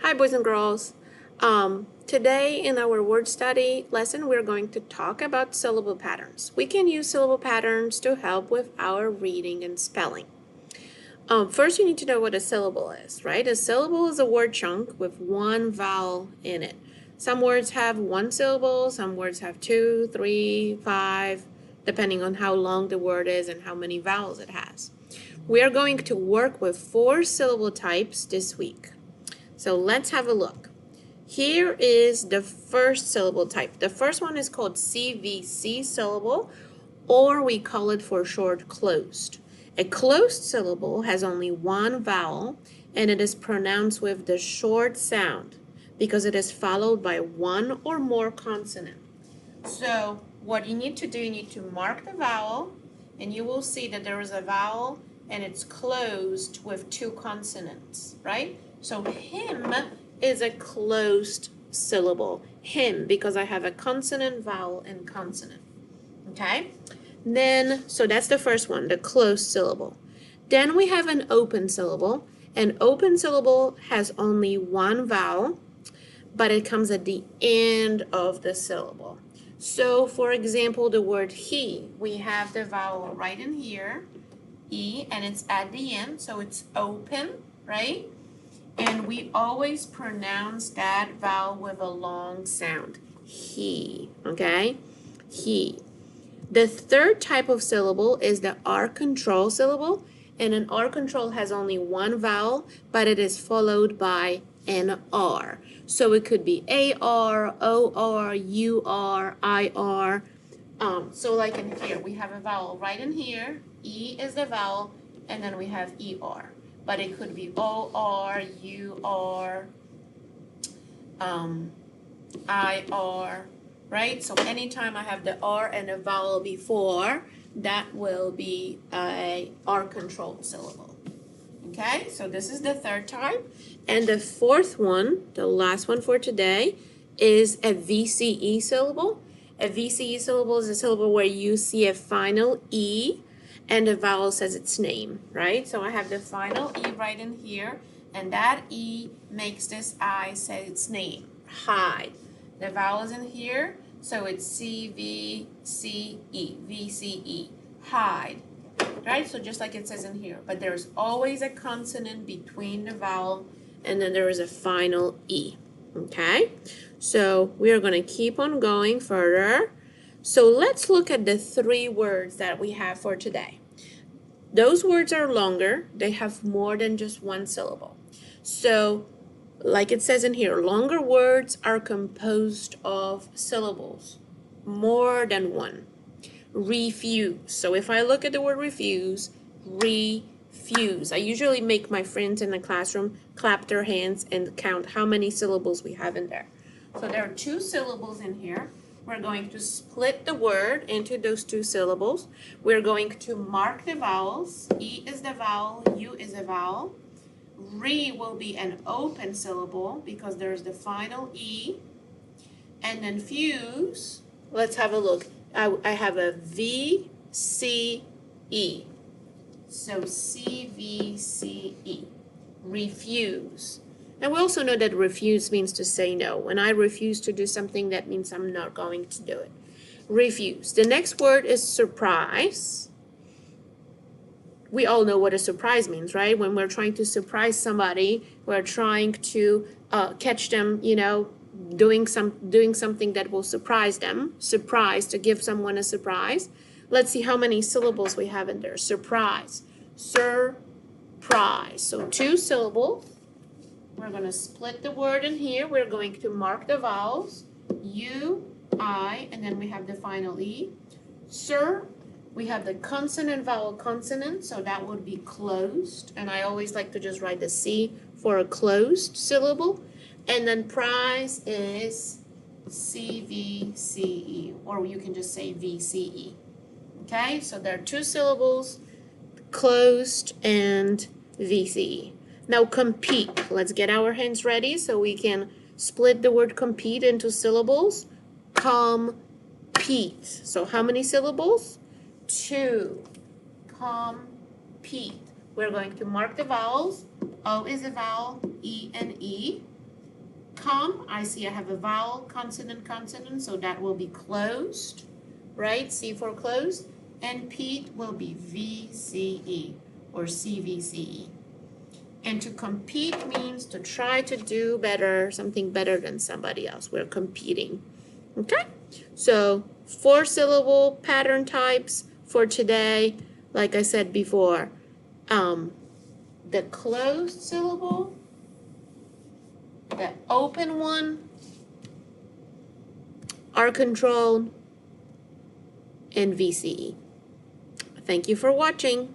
Hi, boys and girls. Today in our word study lesson, we're going to talk about syllable patterns. We can use syllable patterns to help with our reading and spelling. First, you need to know what a syllable is, right? A syllable is a word chunk with one vowel in it. Some words have one syllable, some words have 2, 3, 5, depending on how long the word is and how many vowels it has. We are going to work with 4 syllable types this week. So let's have a look. Here is the first syllable type. The first one is called CVC syllable, or we call it for short closed. A closed syllable has only one vowel, and it is pronounced with the short sound because it is followed by one or more consonant. So what you need to do, you need to mark the vowel, and you will see that there is a vowel and it's closed with 2 consonants, right? So him is a closed syllable. Him, because I have a consonant, vowel, and consonant. Okay? Then, so that's the first one, the closed syllable. Then we have an open syllable. An open syllable has only one vowel, but it comes at the end of the syllable. So, for example, the word he, we have the vowel right in here, E, and it's at the end, so it's open, right? And we always pronounce that vowel with a long sound. He, okay? He. The third type of syllable is the R control syllable, and an R control has only one vowel, but it is followed by an R. So it could be AR, OR, UR, IR. So like in here, we have a vowel right in here. E is the vowel, and then we have ER. But it could be OR, UR, IR, right? So anytime I have the R and a vowel before, that will be a R controlled syllable. Okay, so this is the third type. And the fourth one, the last one for today, is a VCE syllable. A VCE syllable is a syllable where you see a final E and the vowel says its name, right? So I have the final E right in here, and that E makes this I say its name, hide. The vowel is in here, so it's CVCE, VCE, hide, right? So just like it says in here, but there's always a consonant between the vowel, and then there is a final E, okay? So we are gonna keep on going further. So let's look at the 3 words that we have for today. Those words are longer. They have more than just one syllable. So, like it says in here, longer words are composed of syllables, more than one. Refuse. So if I look at the word refuse, refuse. I usually make my friends in the classroom clap their hands and count how many syllables we have in there. So there are 2 syllables in here. We're going to split the word into those 2 syllables. We're going to mark the vowels. E is the vowel, U is a vowel. Re will be an open syllable because there's the final E. And then fuse, let's have a look. I have a V, C, E. So C, V, C, E. Refuse. And we also know that refuse means to say no. When I refuse to do something, that means I'm not going to do it. Refuse. The next word is surprise. We all know what a surprise means, right? When we're trying to surprise somebody, we're trying to catch them, you know, doing something that will surprise them. Surprise, to give someone a surprise. Let's see how many syllables we have in there. Surprise. Surprise. So 2 syllables. We're going to split the word in here. We're going to mark the vowels, U, I, and then we have the final E. Sir, we have the consonant, vowel, consonant, so that would be closed. And I always like to just write the C for a closed syllable. And then prize is CVCE, or you can just say VCE. Okay, so there are 2 syllables, closed and VCE. Now compete. Let's get our hands ready so we can split the word compete into syllables. Compete. So how many syllables? 2. Compete. We're going to mark the vowels. O is a vowel, E and E. come, I see I have a vowel, consonant, consonant, so that will be closed, right? C for closed. And Pete will be VCE or CVCE. And to compete means to try to do better, something better than somebody else. We're competing. Okay? So 4-syllable pattern types for today. Like I said before, the closed syllable, the open one, are controlled, and VCE. Thank you for watching.